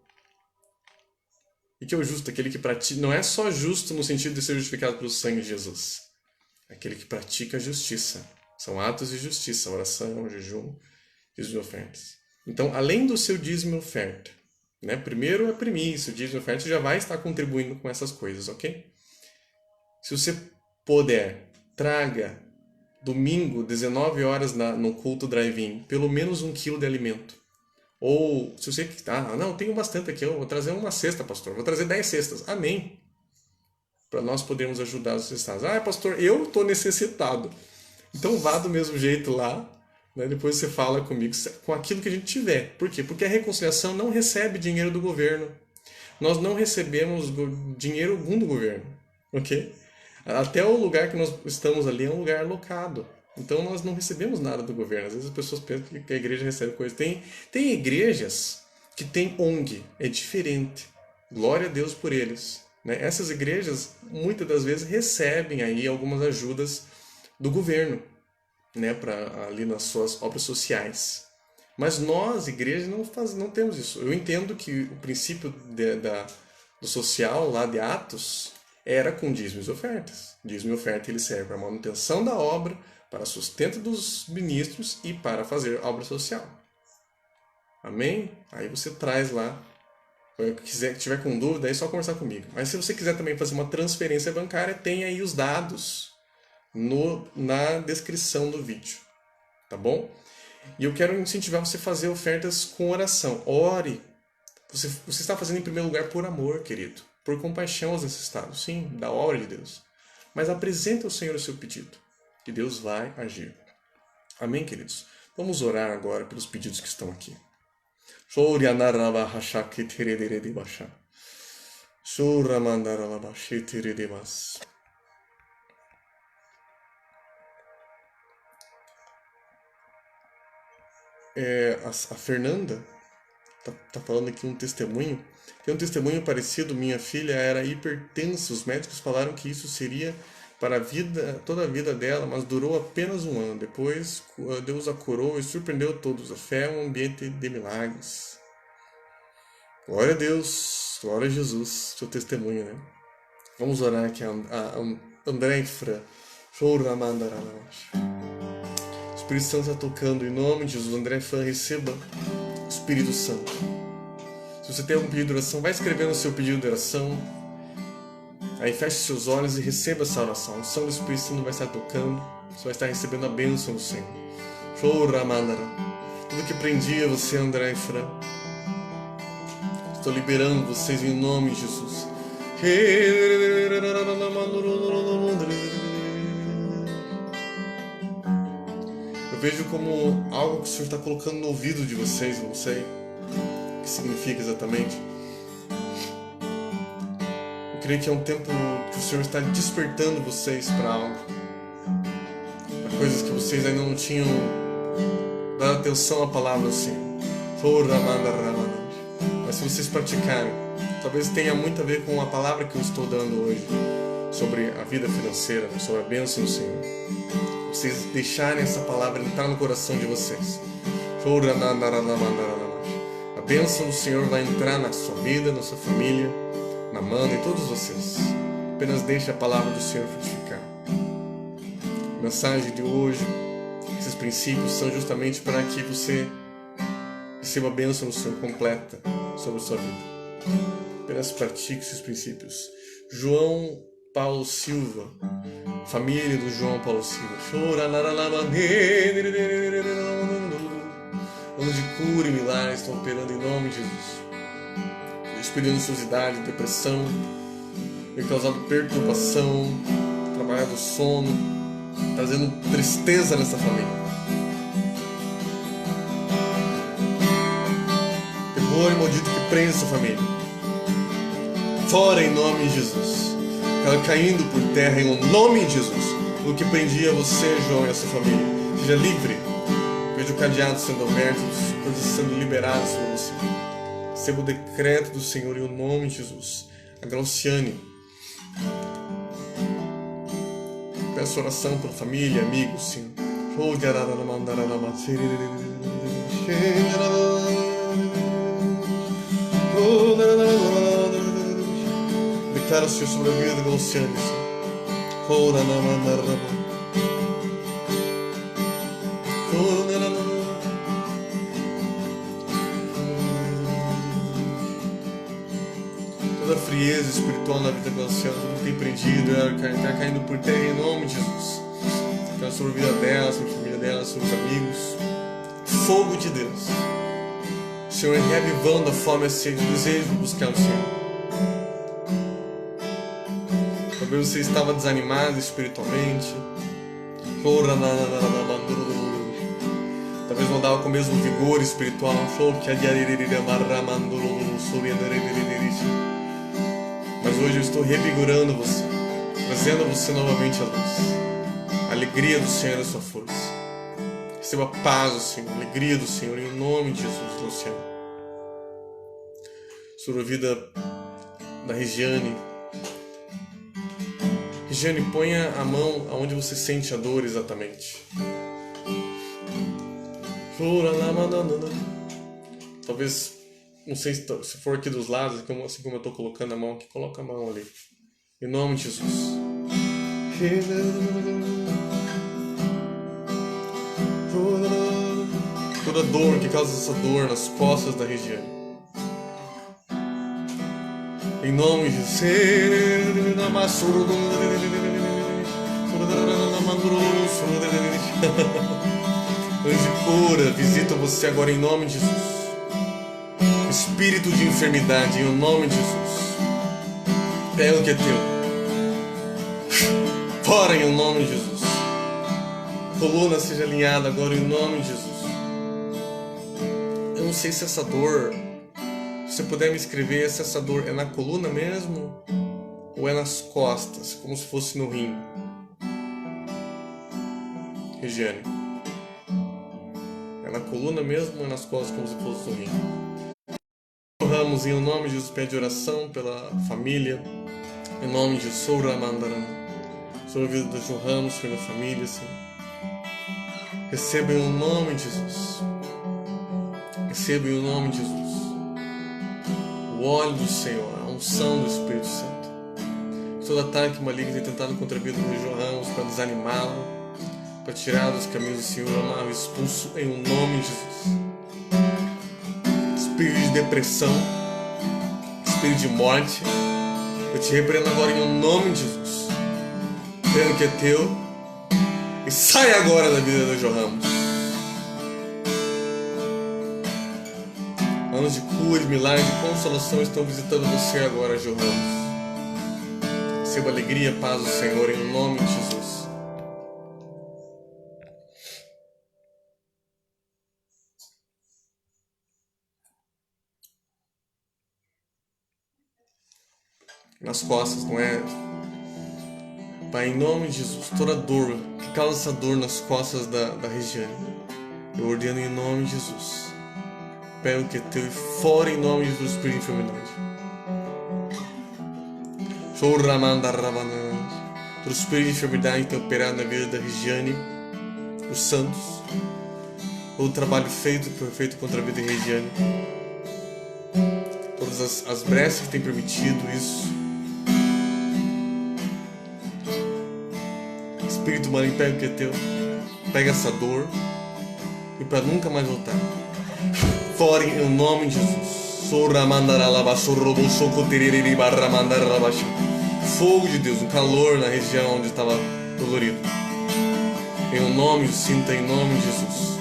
E que é o justo? Aquele que pratica, não é só justo no sentido de ser justificado pelo sangue de Jesus. É aquele que pratica a justiça. São atos de justiça, oração, jejum, dízimo e ofertas. Então, além do seu dízimo e oferta, né? Primeiro é primícia, o dízimo e oferta, você já vai estar contribuindo com essas coisas, ok? Se você puder, traga domingo, 19 horas no culto drive-in, pelo menos 1 quilo de alimento. Ou, se você... não, tenho bastante aqui, eu vou trazer uma cesta, pastor. Vou trazer 10 cestas. Amém. Para nós podermos ajudar os necessitados. Pastor, eu estou necessitado. Então vá do mesmo jeito lá, né? Depois você fala comigo com aquilo que a gente tiver. Por quê? Porque a reconciliação não recebe dinheiro do governo. Nós não recebemos dinheiro algum do governo, ok? Até o lugar que nós estamos ali é um lugar alocado. Então nós não recebemos nada do governo. Às vezes as pessoas pensam que a igreja recebe coisa. Tem igrejas que tem ONG, é diferente. Glória a Deus por eles. Né? Essas igrejas, muitas das vezes, recebem aí algumas ajudas do governo, né? Ali nas suas obras sociais. Mas nós, igrejas, não temos isso. Eu entendo que o princípio do social, lá de Atos, era com dízimos e ofertas. Dízimo e oferta ele serve para a manutenção da obra, para sustento dos ministros e para fazer obra social. Amém? Aí você traz lá. Se tiver com dúvida, aí é só conversar comigo. Mas se você quiser também fazer uma transferência bancária, tem aí os dados na descrição do vídeo. Tá bom? E eu quero incentivar você a fazer ofertas com oração. Ore. Você está fazendo em primeiro lugar por amor, querido. Por compaixão aos necessitados. Sim, da obra de Deus. Mas apresente ao Senhor o seu pedido. Que Deus vai agir. Amém, queridos? Vamos orar agora pelos pedidos que estão aqui. A Fernanda tá falando aqui um testemunho. Tem um testemunho parecido. Minha filha era hipertensa. Os médicos falaram que isso seria para toda a vida dela, mas durou apenas 1 ano. Depois, Deus a curou e surpreendeu todos. A fé é um ambiente de milagres. Glória a Deus, glória a Jesus, seu testemunho, né? Vamos orar aqui a André e Fran. O Espírito Santo está tocando em nome de Jesus. André e Fran, receba o Espírito Santo. Se você tem algum pedido de oração, vai escrevendo o seu pedido de oração. Aí feche seus olhos e receba essa oração. O São do Espírito Santo vai estar tocando. Você vai estar recebendo a bênção do Senhor. Tudo que prendia você, André e Fran, estou liberando vocês em nome de Jesus. Eu vejo como algo que o Senhor está colocando no ouvido de vocês. Não sei o que significa exatamente. Eu creio que é um tempo que o Senhor está despertando vocês para algo. Para coisas que vocês ainda não tinham dado atenção à palavra do Senhor. Mas se vocês praticarem, talvez tenha muito a ver com a palavra que eu estou dando hoje sobre a vida financeira, sobre a bênção do Senhor. Vocês deixarem essa palavra entrar no coração de vocês. A bênção do Senhor vai entrar na sua vida, na sua família, na Amanda e todos vocês. Apenas deixe a palavra do Senhor frutificar. A mensagem de hoje, esses princípios são justamente para que você receba a bênção do Senhor completa sobre a sua vida. Apenas pratique esses princípios. João Paulo Silva, família do João Paulo Silva. Anos de cura e milagres estão operando em nome de Jesus. Espírito de ansiosidade, depressão, tem causado perturbação, trabalhado sono, trazendo tristeza nessa família. Terror e maldito que prende essa família. Fora em nome de Jesus. Ela caindo por terra em nome de Jesus. O que prendia você, João, e a sua família. Seja livre. Veja o cadeado sendo aberto, coisas sendo liberadas sobre você. Receba o decreto do Senhor em o nome de Jesus. A Glauciane. Peço oração pela família, amigos, Senhor. Declara, Senhor, sobre a vida da Glauciane, Senhor. Toda frieza espiritual na vida da Glauciane, tudo tem prendido, está caindo por terra em nome de Jesus. Declara sobre a vida dela, sobre a família dela, sobre os amigos. Fogo de Deus. Senhor, reavivando a fome, a sede, o desejo de buscar o Senhor. Talvez você estava desanimado espiritualmente. Talvez não dava com o mesmo vigor espiritual. Mas hoje eu estou revigorando você, trazendo você novamente à luz. A alegria do Senhor é a sua força. Receba a paz do Senhor, a alegria do Senhor, em nome de Jesus, Luciano. Sobre a vida da Regiane. Regiane, ponha a mão aonde você sente a dor exatamente. Talvez, não sei se for aqui dos lados, assim como eu estou colocando a mão aqui, coloca a mão ali. Em nome de Jesus. Toda dor que causa essa dor nas costas da Regiane. Em nome de Jesus. Anjo de cura, visita você agora em nome de Jesus. Espírito de enfermidade, em nome de Jesus. Pega o que é teu. Fora em nome de Jesus. A coluna seja alinhada agora em nome de Jesus. Eu não sei se essa dor, se você puder me escrever se essa dor é na coluna mesmo ou é nas costas, como se fosse no rim. Regiane. É na coluna mesmo ou é nas costas, como se fosse no rim? Ramos, em nome de Jesus, pede oração pela família. Em nome de Jesus, sobre a vida do João Ramos, pela família, Senhor. Receba em nome de Jesus. Receba em nome de Jesus. O óleo do Senhor, a unção do Espírito Santo. Todo ataque maligno tem tentado contra a vida do João Ramos para desanimá-lo, para tirar dos caminhos do Senhor, amar, expulso em nome de Jesus. Espírito de depressão, espírito de morte, eu te repreendo agora em nome de Jesus. Pega o que é teu e sai agora da vida do João Ramos. Anos de cura, de milagre, de consolação estão visitando você agora, João Ramos. Receba alegria, paz do Senhor em nome de Jesus. Nas costas, não é? Pai, em nome de Jesus, toda dor que causa essa dor nas costas da Regiane, eu ordeno em nome de Jesus. Pega o que é teu e fora em nome de Jesus, espírito de enfermidade. Todo espírito de enfermidade que tem operado na vida da Regiane, os santos, todo o trabalho feito que foi feito contra a vida da Regiane, todas as brechas que tem permitido isso. Espírito maligno, pega o que é teu, pega essa dor e para nunca mais voltar. Fora em nome de Jesus. Fogo de Deus, um calor na região onde estava dolorido. Em nome, sinta em nome de Jesus.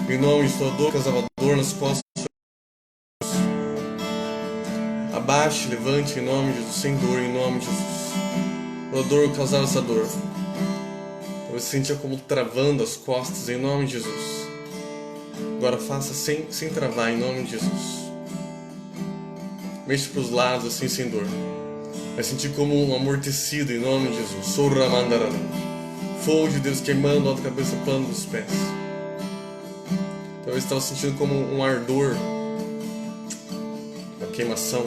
Em nome de sua dor, causava dor nas costas. Abaixe, levante em nome de Jesus, sem dor, em nome de Jesus. A dor causava essa dor. Você sentia como travando as costas, em nome de Jesus. Agora faça sem travar, em nome de Jesus. Mexa para os lados, assim, sem dor. Vai sentir como um amortecido, em nome de Jesus. Fogo de Deus queimando a cabeça, plano dos pés. talvez estava sentindo como um ardor, uma queimação.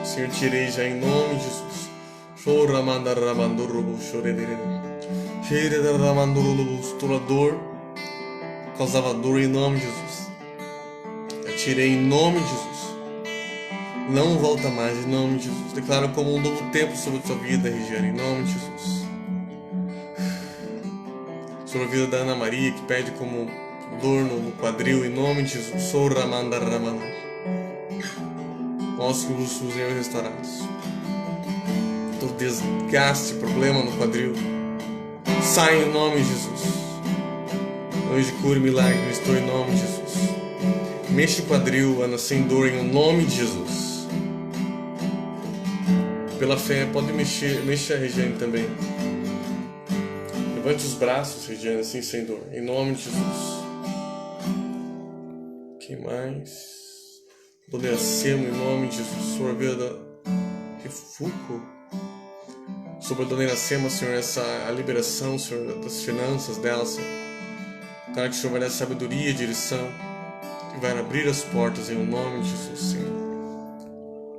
Senhor, tirei já em nome de Jesus. Toda dor, causava dor em nome de Jesus. Eu tirei em nome de Jesus. Não volta mais em nome de Jesus. Declaro como um novo tempo sobre a tua vida, Regiane, em nome de Jesus. Sobre a vida da Ana Maria, que pede como dor no quadril, em nome de Jesus. Ossos restaurados. Todo desgaste, problema no quadril, sai em nome de Jesus. Anjo de cura e milagre, eu estou em nome de Jesus. Mexe o quadril, Ana, sem dor, em nome de Jesus. Pela fé, pode mexer, mexa a Regiane também. Levante os braços, Regiane, assim, sem dor, em nome de Jesus. Quem mais? Dona Iracema, em nome de Jesus. Sobre a vida da Refuco. Sobre a Dona Iracema, Senhor, a liberação, Senhor, das finanças dela, Senhor. Cara, que o Senhor vai dar sabedoria e direção. E vai abrir as portas em nome de Jesus, Senhor.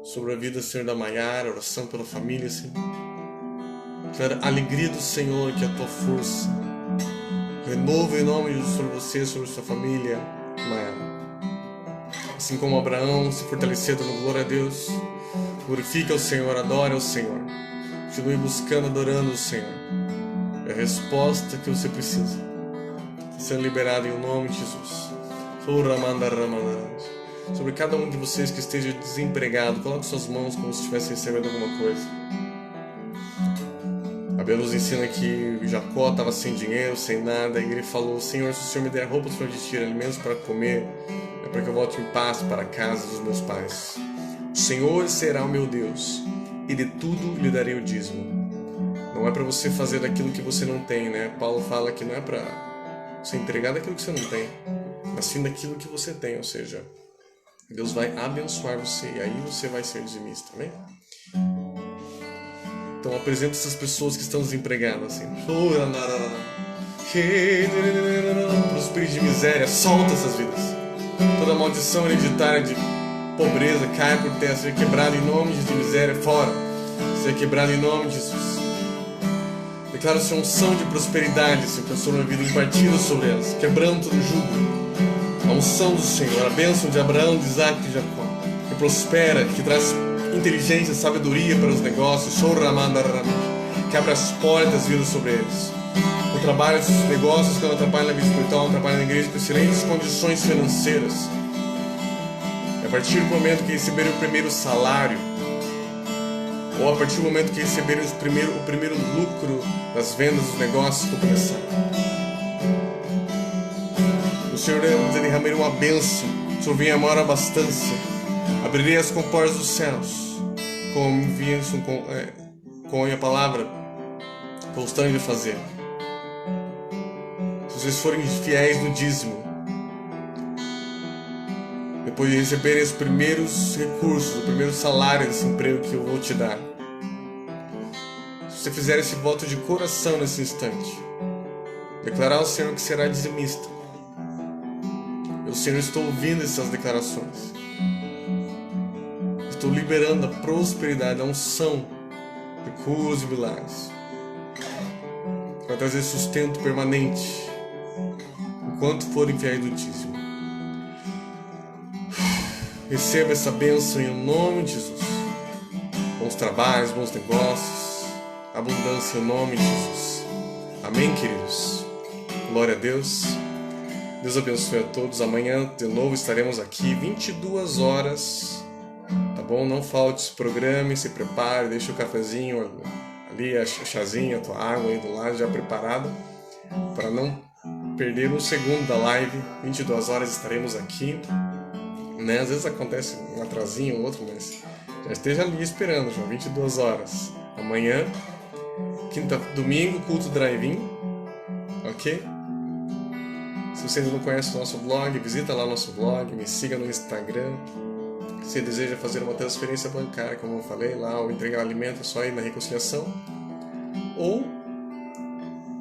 Sobre a vida, Senhor, da Maiara, oração pela família, Senhor. Declara a alegria do Senhor, que é a tua força. Renova em nome de Jesus sobre você, sobre a sua família, Maiara. Assim como Abraão se fortaleceu dando glória a Deus, glorifica o Senhor, adora o Senhor. Continue buscando, adorando o Senhor. É a resposta que você precisa. Sendo liberado em nome de Jesus. Sobre cada um de vocês que esteja desempregado, coloque suas mãos como se estivesse recebendo alguma coisa. A Bíblia nos ensina que Jacó estava sem dinheiro, sem nada, e ele falou: Senhor, se o Senhor me der roupas para vestir, alimentos para comer, é para que eu volte em paz para a casa dos meus pais. O Senhor será o meu Deus, e de tudo lhe darei o dízimo. Não é para você fazer daquilo que você não tem, né? Paulo fala que não é para você entregar daquilo que você não tem, mas sim daquilo que você tem, ou seja, Deus vai abençoar você, e aí você vai ser dizimista, amém? Então apresenta essas pessoas que estão desempregadas, assim. Prospere de miséria, solta essas vidas. Toda maldição hereditária de pobreza cai por terra, seja quebrada em nome de miséria, fora. Seja quebrada em nome de Jesus. Declaro sua unção de prosperidade, Senhor, sobre a vida, impartida sobre elas, quebrando todo jugo. A unção do Senhor, a bênção de Abraão, de Isaac e de Jacó, que prospera, que traz inteligência, sabedoria para os negócios, que abre as portas vindo sobre eles. O trabalho dos negócios, quando atrapalha na vida espiritual, atrapalha na igreja, com excelentes condições financeiras. E a partir do momento que receberem o primeiro salário, ou a partir do momento que receberem o primeiro lucro das vendas dos negócios que começaram, o Senhor derramará uma bênção, sobre a maior abastança. Abrirei as comportas dos céus, com a palavra constante de fazer. Se vocês forem fiéis no dízimo, depois de receberem os primeiros recursos, o primeiro salário desse emprego que eu vou te dar, se você fizer esse voto de coração nesse instante, declarar ao Senhor que será dizimista, eu, Senhor, estou ouvindo essas declarações. Estou liberando a prosperidade, a unção, recursos e milagres. Vai trazer sustento permanente enquanto forem fiéis do dízimo. Receba essa bênção em nome de Jesus. Bons trabalhos, bons negócios, abundância em nome de Jesus. Amém, queridos? Glória a Deus. Deus abençoe a todos. Amanhã de novo estaremos aqui 22 horas. Tá bom? Não falte, se programe, se prepare, deixe o cafezinho ali, a chazinha, a tua água aí do lado já preparada, para não perder um segundo da live. 22 horas estaremos aqui, né? Às vezes acontece um atrasinho ou outro, mas já esteja ali esperando, já 22 horas. Amanhã, domingo, culto drive-in, ok? Se você ainda não conhece o nosso blog, visita lá o nosso blog, me siga no Instagram. Se deseja fazer uma transferência bancária, como eu falei lá, ou entregar alimento, é só ir na reconciliação. Ou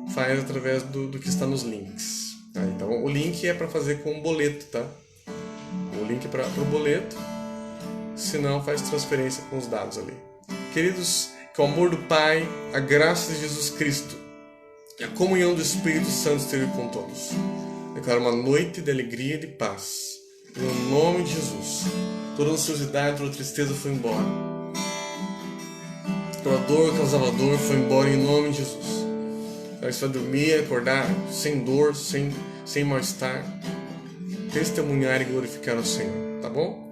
faz através do que está nos links. Então o link é para fazer com um boleto, tá? O link é para o boleto, se não faz transferência com os dados ali. Queridos, que o amor do Pai, a graça de Jesus Cristo e a comunhão do Espírito Santo esteja com todos. Declaro uma noite de alegria e de paz. No nome de Jesus. Toda ansiosidade, toda tristeza foi embora. Toda dor que causava dor foi embora em nome de Jesus. Aí você vai dormir, acordar sem dor, sem mal-estar. Testemunhar e glorificar o Senhor, tá bom?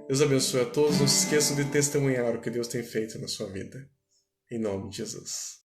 Deus abençoe a todos. Não se esqueçam de testemunhar o que Deus tem feito na sua vida. Em nome de Jesus.